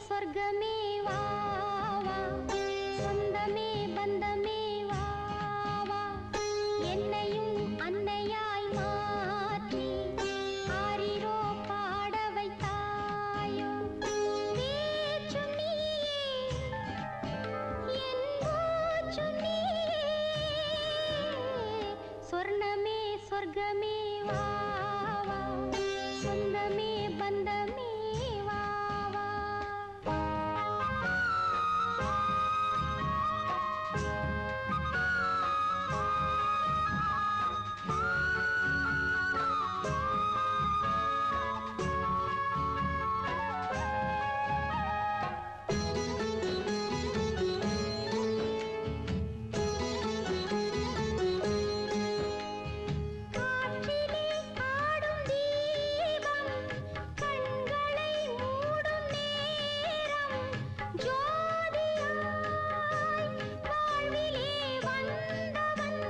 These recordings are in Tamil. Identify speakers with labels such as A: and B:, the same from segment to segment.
A: சொர்க்கமே வா வா, சொந்தமே பந்தமே வா வா, என்னையும் அன்னையாய் மாற்றி ஆரிரோ பாட வைத்தாயோ. பேச்சும் நீயே என் மூச்சும் நீயே, சொர்ணமே சொர்க்கமே வா வா, சொந்தமே பந்தமே வா வா. காற்றிலே ஆடும் தீபம் கண்களை மூடும் நேரம், ஜோதியாய் வாழ்விலே வந்தவன்,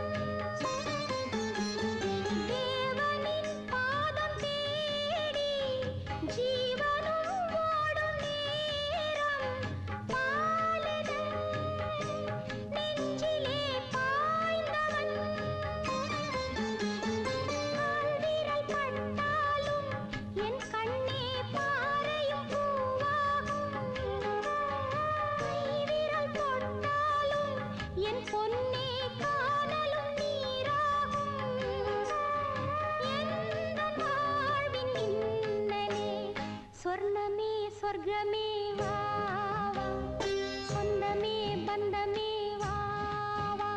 A: தேவனின் பாதம் தேடி ஜீவனும் ஓடும் நேரம், பாலன நெஞ்சிலே பாய்ந்தவன், கால்விரல் பட்டாலும் என் கண்ணே பாறையும் பூவாகும், கைவிரல் தொட்டாலும் என் பொன்னே காதலும் நீராகும். எந்தன் வாழ்வின் மின்னலே, சொர்ணமே சொர்க்கமே வா வா, சொந்தமே பந்தமே வா வா,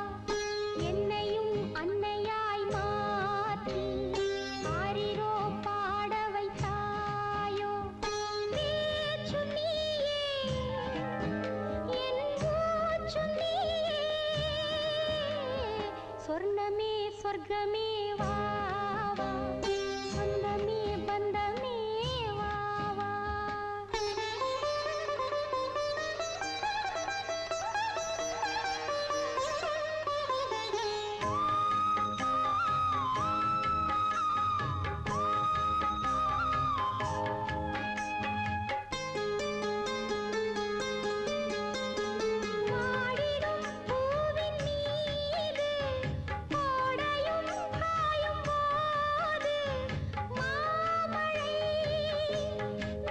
A: என்னையும் அன்னையாய் மாற்றி ஆரிரோ பாட வைத்தாயோ. பேச்சும் நீயே என் மூச்சும் நீயே, சொர்ணமே சொர்க்கமே வா வா, சொந்தமே பந்தமே வா வா. வாடிடும் பூவின் மீது கோடையும் காயும் போது, மாமழை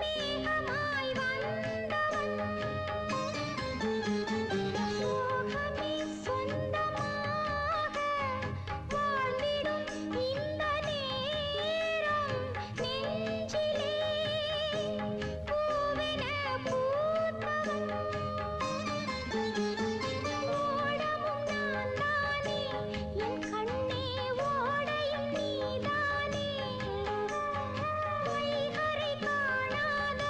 A: மேகமாய் வந்தவன், சோகமே சொந்தமாக வாழ்ந்திடும் இந்த நேரம், நெஞ்சிலே பூவென பூத்தவன், ஓடமும் நான் தானே என் கண்ணே ஓடையும் நீதானே, வைகரை காணாத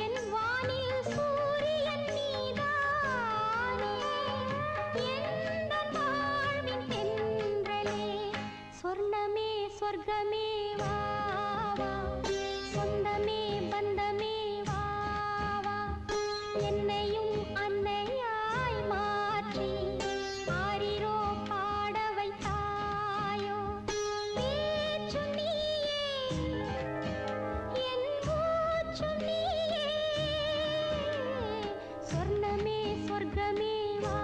A: என் வானில் சூரியன் நீதானே, எந்தன் வாழ்வின் தென்றலே, சொர்ணமே சொர்க்கமே வா வா, சொந்தமே பந்தமே வா வா, என்னையும் அன்னையாய் மாற்றி ஆரிரோ பாட வைத்தாயோ. பேச்சும் நீயே என் மூச்சும் நீயே, சொர்ணமே சொர்க்கமே வா